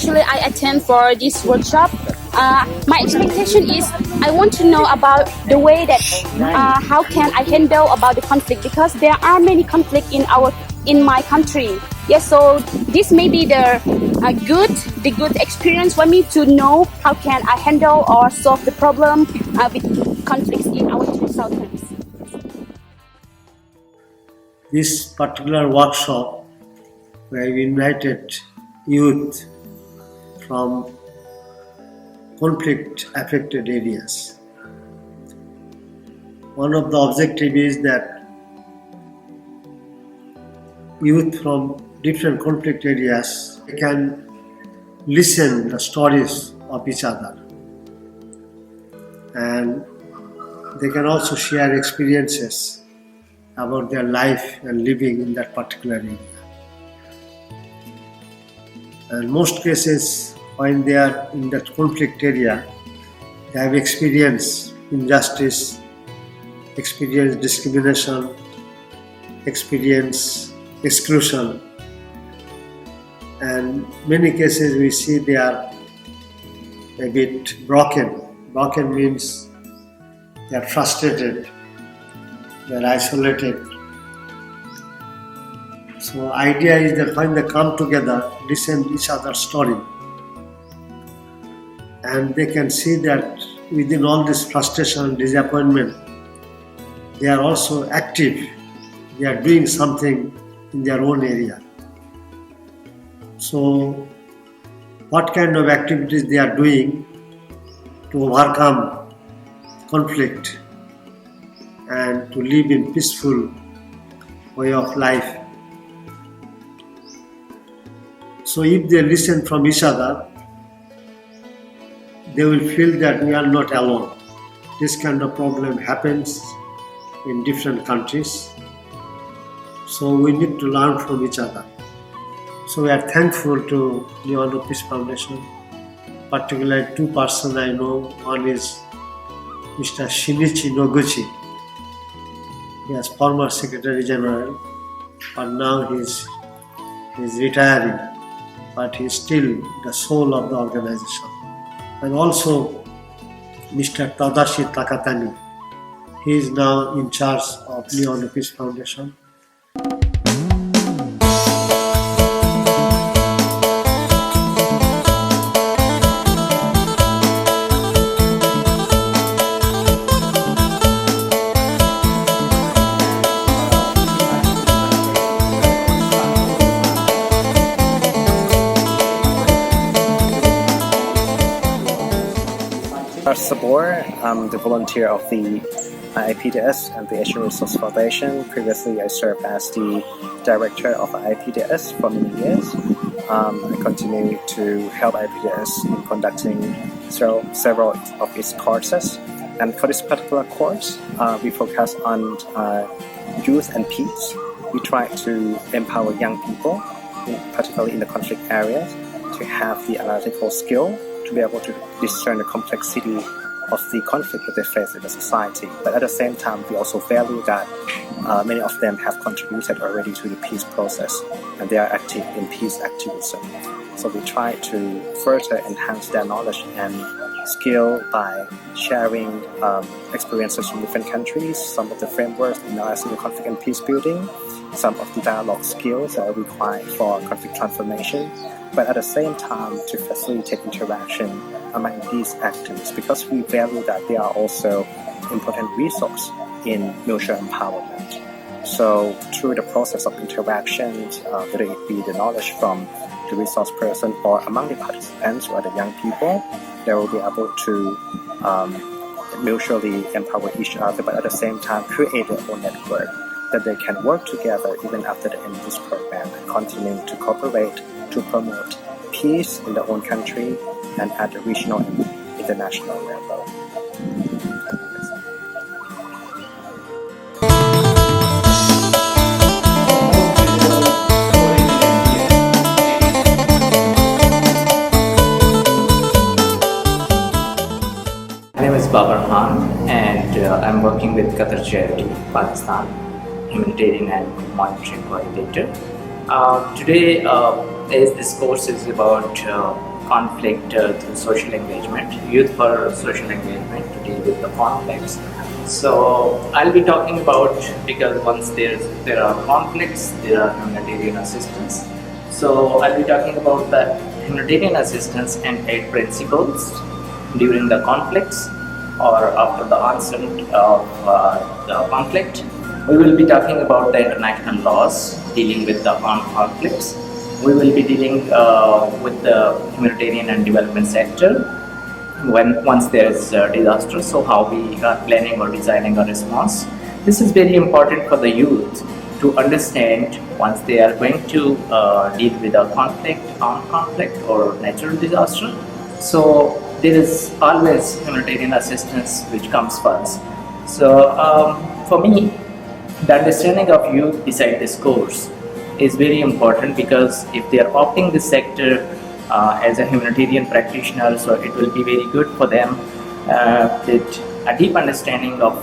actually I attend for this workshop. My expectation is I want to know about the way that how can I handle about the conflict, because there are many conflict in my country. Yes, so this may be the good experience for me to know how can I handle or solve the problem with conflicts in our two sultans. This particular workshop, where we invited youth from conflict-affected areas. One of the objectives is that youth from different conflict areas can listen the stories of each other, and they can also share experiences about their life and living in that particular area. And most cases, when they are in that conflict area, they have experienced injustice, experienced discrimination, experienced exclusion, and many cases we see they are a bit broken. Broken means they are frustrated, they are isolated. So idea is that when they come together, listen each other's story, and they can see that within all this frustration and disappointment, they are also active. They are doing something in their own area. So what kind of activities they are doing to overcome conflict and to live in peaceful way of life. So if they listen from each other, they will feel that we are not alone. This kind of problem happens in different countries. So we need to learn from each other. So we are thankful to Niwano Peace Foundation. Particularly two persons I know. One is Mr. Shinichi Noguchi. He is former Secretary General, but now he is retiring, but he is still the soul of the organization. And also Mr. Tadashi Takatani. He is now in charge of Niwano Peace Foundation. Sabor, I'm the volunteer of the IIPDS and the Asian Resource Foundation. Previously, I served as the director of IIPDS for many years. I continue to help IIPDS in conducting several of its courses. And for this particular course, we focus on youth and peace. We try to empower young people, particularly in the conflict areas, to have the analytical skill to be able to discern the complexity of the conflict that they face in the society. But at the same time, we also value that many of them have contributed already to the peace process and they are active in peace activism. So we try to further enhance their knowledge and skill by sharing experiences from different countries, some of the frameworks in the conflict and peace building, some of the dialogue skills that are required for conflict transformation, but at the same time to facilitate interaction among these actors, because we value that they are also important resource in mutual empowerment. So through the process of interactions, whether it be the knowledge from the resource person or among the participants or the young people, they will be able to mutually empower each other, but at the same time create their own network that they can work together even after the end of this program and continue to cooperate to promote peace in their own country and at the regional and international level. My name is Babar Khan and I'm working with Qatar Charity, Pakistan, Humanitarian and Monitoring Coordinator. Today, as this course is about conflict through social engagement, youth for social engagement to deal with the conflicts. So I'll be talking about, because once there are conflicts, there are humanitarian assistance. So I'll be talking about the humanitarian assistance and aid principles during the conflicts or after the onset of the conflict. We will be talking about the international laws dealing with the armed conflicts. We will be dealing with the humanitarian and development sector once there is a disaster, so how we are planning or designing a response. This is very important for the youth to understand once they are going to deal with a conflict, armed conflict or natural disaster. So there is always humanitarian assistance which comes first. So for me, the understanding of youth beside this course is very important, because if they are opting this sector as a humanitarian practitioner, so it will be very good for them with a deep understanding of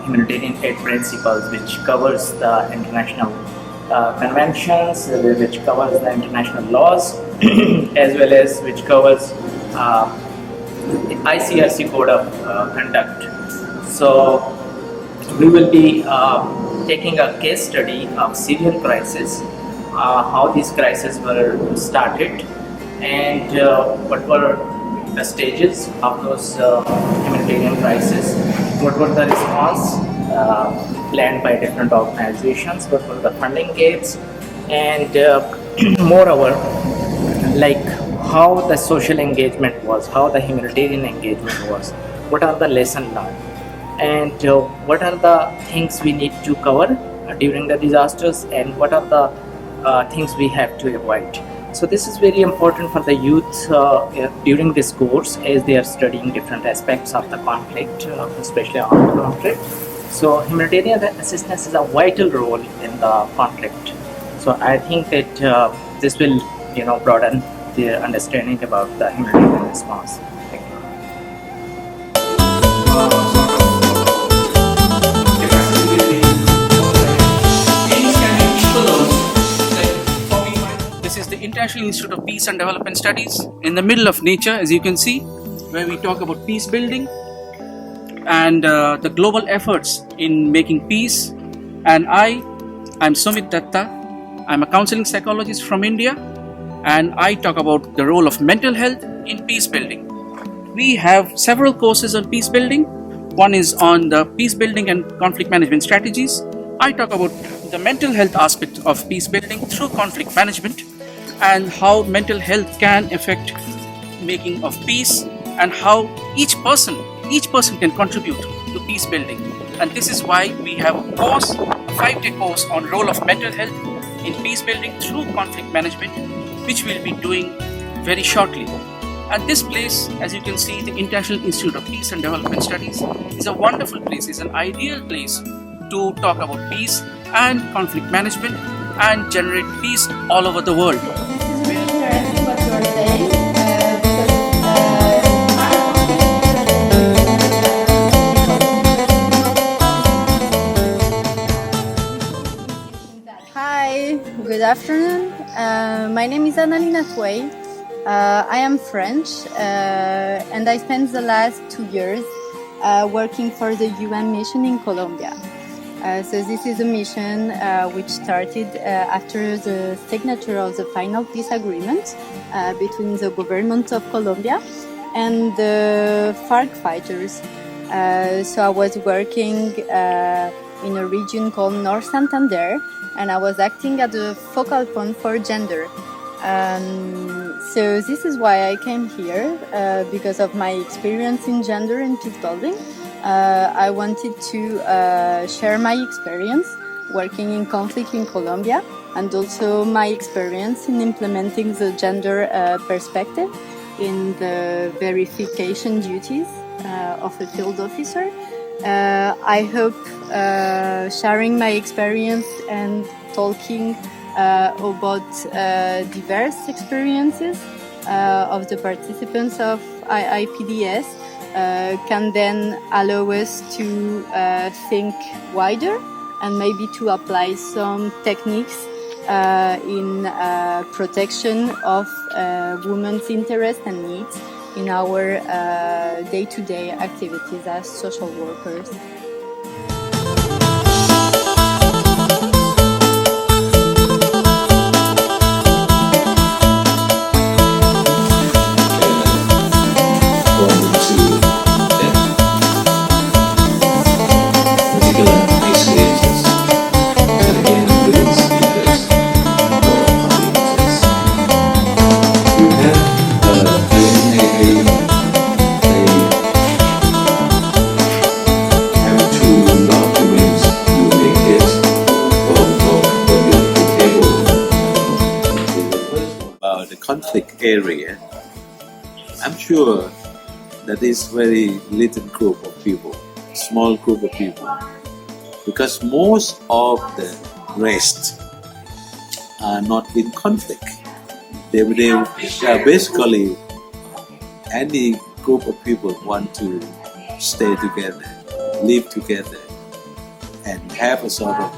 humanitarian aid principles, which covers the international conventions, which covers the international laws, as well as which covers the ICRC code of conduct. So we will be taking a case study of Syrian crisis, how these crises were started, and what were the stages of those humanitarian crises, what were the response planned by different organizations, what were the funding gaps, and moreover, like how the social engagement was, how the humanitarian engagement was, what are the lessons learned, and what are the things we need to cover during the disasters, and what are the things we have to avoid. So this is very important for the youth during this course, as they are studying different aspects of the conflict, especially armed conflict. So humanitarian assistance is a vital role in the conflict. So I think that this will, broaden their understanding about the humanitarian response. Thank you. This is the International Institute of Peace and Development Studies in the middle of nature, as you can see, where we talk about peace building and the global efforts in making peace. And I'm Sumit Datta. I'm a counseling psychologist from India, and I talk about the role of mental health in peace building. We have several courses on peace building. One is on the peace building and conflict management strategies. I talk about the mental health aspect of peace building through conflict management, and how mental health can affect making of peace, and how each person can contribute to peace building. And this is why we have a course, a 5-day course on role of mental health in peace building through conflict management, which we'll be doing very shortly. And this place, as you can see, the International Institute of Peace and Development Studies, is a wonderful place, is an ideal place to talk about peace and conflict management and generate peace all over the world. This is really interesting what you are saying, Hi, good afternoon. My name is Annalina Tway. I am French, and I spent the last 2 years working for the UN mission in Colombia. So this is a mission which started after the signature of the final peace agreement between the government of Colombia and the FARC fighters. So I was working in a region called North Santander, and I was acting as a focal point for gender. So this is why I came here, because of my experience in gender and peace building. I wanted to share my experience working in conflict in Colombia, and also my experience in implementing the gender perspective in the verification duties of a field officer. I hope sharing my experience and talking about diverse experiences of the participants of IIPDS can then allow us to think wider and maybe to apply some techniques in protection of women's interests and needs in our day-to-day activities as social workers. About the conflict area, I'm sure that is very little group of people, small group of people, because most of the rest are not in conflict. They basically, any group of people want to stay together, live together, and have a sort of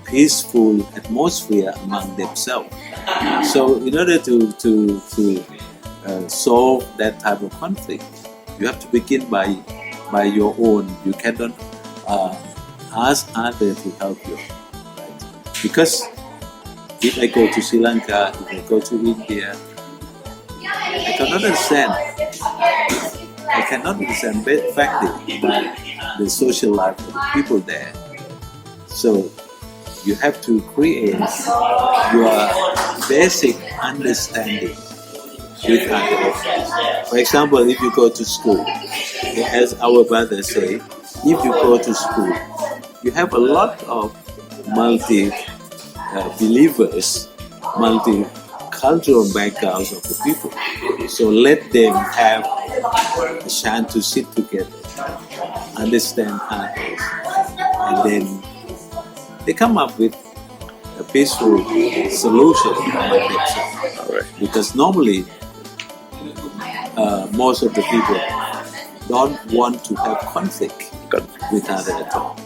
peaceful atmosphere among themselves. So in order to solve that type of conflict, you have to begin by your own. You cannot ask others to help you, right? Because if I go to Sri Lanka, if I go to India, I cannot understand effectively the social life of the people there. So you have to create your basic understanding with others. For example, if you go to school, as our brothers say, if you go to school, you have a lot of multi-believers, multicultural backgrounds of the people. So let them have a chance to sit together, understand others, and then they come up with a peaceful solution among themselves. Right. Because normally, most of the people don't want to have conflict with others at all.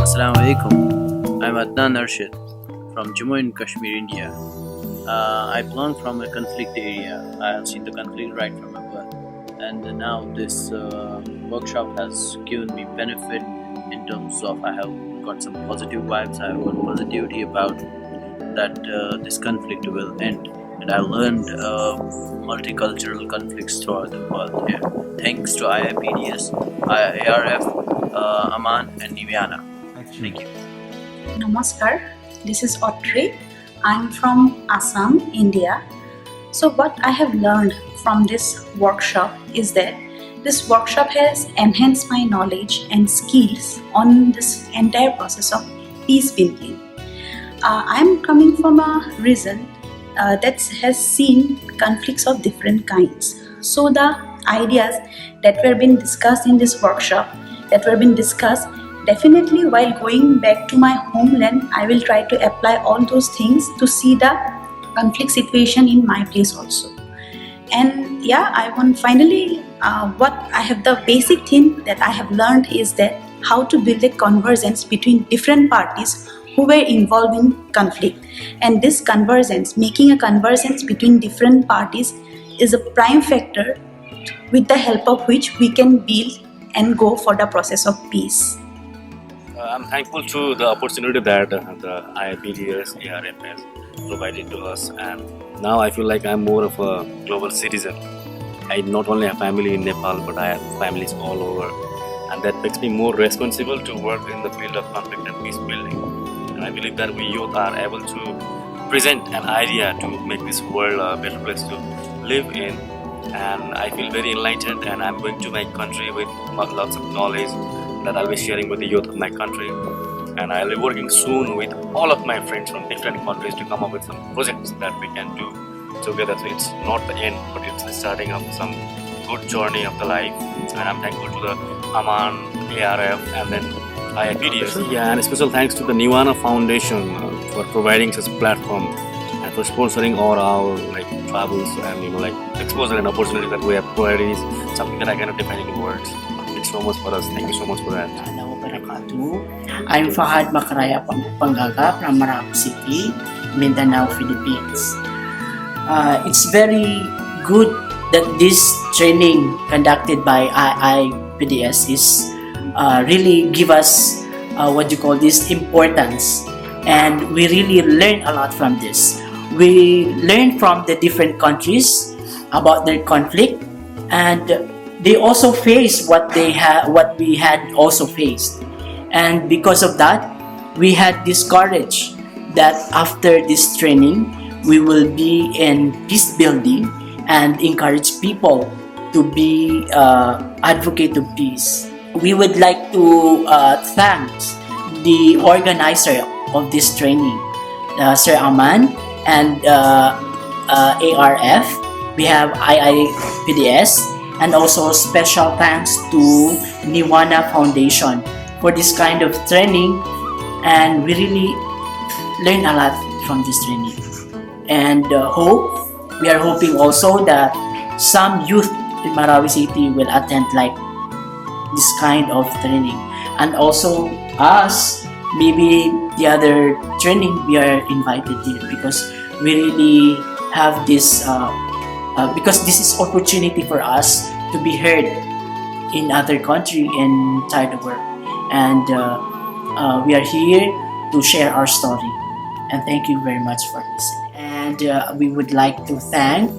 Assalamu alaikum. I'm Adnan Arshid from Jammu and Kashmir, India. I belong from a conflict area. I have seen the conflict right from my birth, and now this workshop has given me benefit in terms of I have got some positive vibes. I have got positivity about that this conflict will end, and I learned multicultural conflicts throughout the world here. Thanks to IIPDS, ARF, AMAN, and Niwano. Thank you. Namaskar, this is Audrey. I'm from Assam, India. So what I have learned from this workshop is that this workshop has enhanced my knowledge and skills on this entire process of peace building. I'm coming from a region that has seen conflicts of different kinds. So the ideas that were being discussed in this workshop, definitely while going back to my homeland, I will try to apply all those things to see the conflict situation in my place also. And yeah, I want finally the basic thing that I have learned is that how to build a convergence between different parties who were involved in conflict. And this convergence, making a convergence between different parties, is a prime factor with the help of which we can build and go for the process of peace. I'm thankful to the opportunity that the IIPDS ARF has provided to us, and now I feel like I'm more of a global citizen. I not only have family in Nepal, but I have families all over and that makes me more responsible to work in the field of conflict and peace building. And I believe that we youth are able to present an idea to make this world a better place to live in. And I feel very enlightened, and I'm going to my country with lots of knowledge that I'll be sharing with the youth of my country. And I'll be working soon with all of my friends from different countries to come up with some projects that we can do together. So it's not the end, but it's the starting of some good journey of the life. And I'm thankful to the AMAN, ARF, and then IIPDS. Yeah, and special thanks to the Niwano Foundation for providing such a platform and for sponsoring all our travels and exposure and opportunity that we have provided is something that I cannot define in words. It's so much for us. Thank you so much for that. I'm Fahad Makaraya Panggagap from Marawi City, Mindanao, Philippines. It's very good that this training conducted by IIPDS is really give us importance, and we really learn a lot from this. We learn from the different countries about their conflict, and they also face what we had also faced. And because of that, we had this courage that after this training, we will be in peace building and encourage people to be advocate of peace. We would like to thank the organizer of this training, Sir Aman, and ARF. We have IIPDS, and also special thanks to Niwano Foundation for this kind of training, and we really learn a lot from this training. And we are hoping also that some youth in Marawi City will attend this kind of training, and also us, maybe the other training we are invited here, because we really have this because this is opportunity for us to be heard in other country and inside the world. And we are here to share our story, and thank you very much for listening. And we would like to thank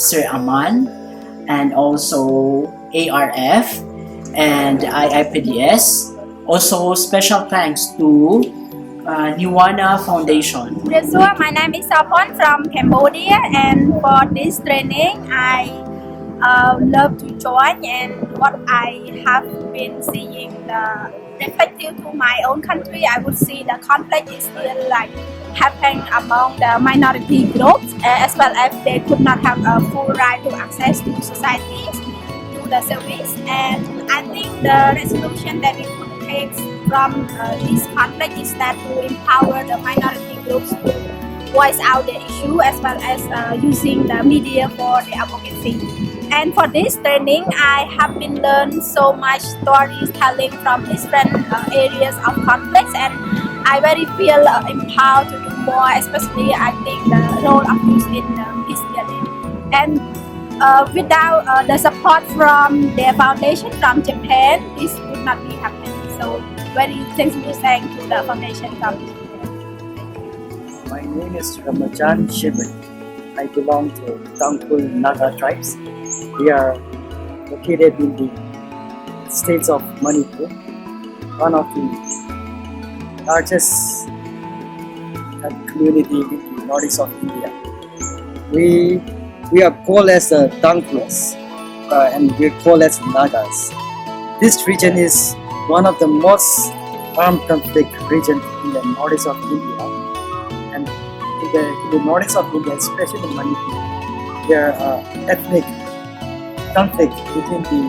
Sir Aman, and also ARF and IIPDS. Also special thanks to Niwano Foundation. So my name is Sapon from Cambodia, and for this training I love to join, and what I have been seeing reflective to my own country, I would see the conflict is still happening among the minority groups, as well as they could not have a full right to access to societies, to the service. And I think the resolution that we could take from this conflict is that to empower the minority groups to voice out the issue, as well as using the media for the advocacy. And for this training, I have been learned so much storytelling from different areas of conflicts, and I very feel empowered to do more, especially I think the role of youth in peace building. And without the support from their foundation from Japan, this would not be happening. So very thankful thank to the foundation from Japan. My name is Ramajan Shimon. I belong to Tangkul Naga tribes. We are located in the states of Manipur, one of the largest community in the northeast of India. We are called as the Tangkuls, and we are called as Nagas. This region is one of the most armed conflict regions in the northeast of India, and in the northeast of India, especially in Manipur, there are ethnic conflict between the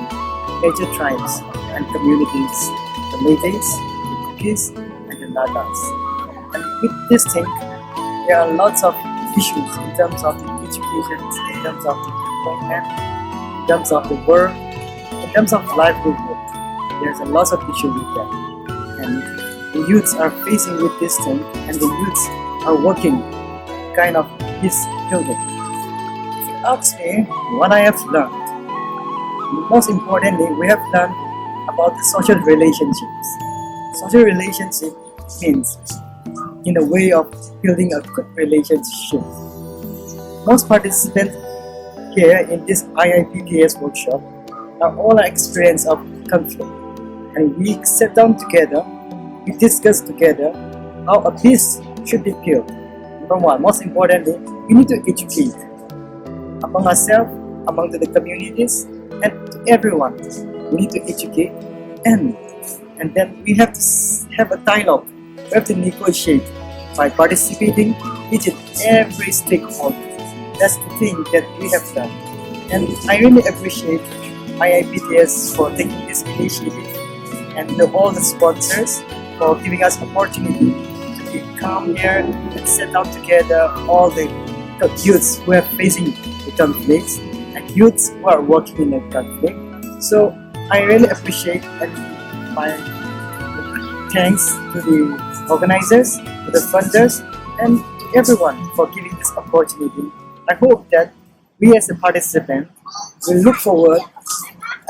major tribes and communities, the Meiteis, the Kukis, and the Nagas. And with this thing, there are lots of issues in terms of education, in terms of employment, in terms of the work, in terms of livelihood. There's a lot of issues with that. And the youths are facing with this thing, and the youths are working kind of peace building. If you ask me what I have learned, most importantly, we have learned about the social relationships. Social relationship means in a way of building a good relationship. Most participants here in this IIPDS workshop are all experienced of conflict. And we sit down together, we discuss together how a peace should be built. Number one, most importantly, we need to educate among ourselves, among the communities, and to everyone. We need to educate, and then we have to have a dialogue. We have to negotiate by participating each and every stakeholder. That's the thing that we have done. And I really appreciate IIPDS for taking this initiative and all the sponsors for giving us opportunity to come here and sit down together all the youths who are facing the conflicts and youths who are working in the conflict. So I really appreciate and my thanks to the organizers, to the funders, and to everyone for giving this opportunity. I hope that we as a participant will look forward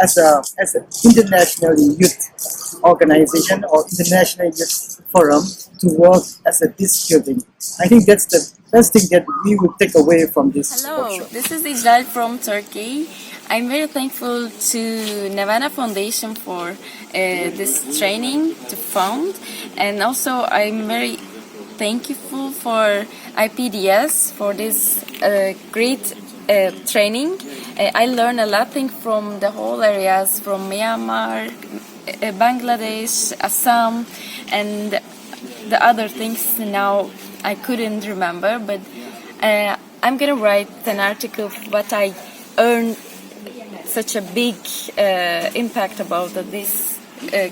as an international youth organization or international youth forum to work as a peace building. I think that's the best thing that we will take away from this Hello, workshop. this is Junaed from Turkey. I'm very thankful to Niwano Foundation for this training to found, and also I'm very thankful for IIPDS for this great training. I learned a lot thing from the whole areas from Myanmar, Bangladesh, Assam, and the other things now I couldn't remember, but I'm gonna write an article what I earned such a big impact about these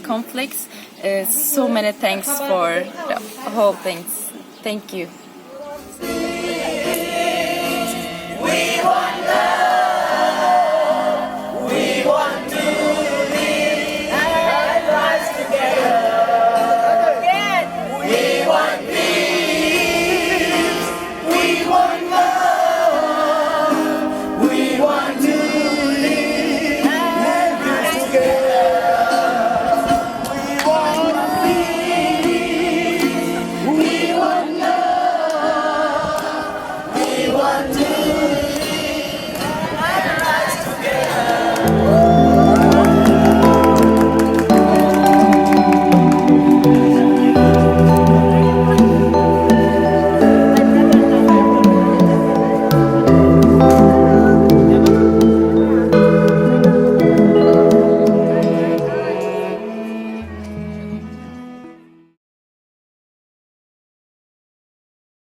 conflicts. So many thanks for the whole things. Thank you.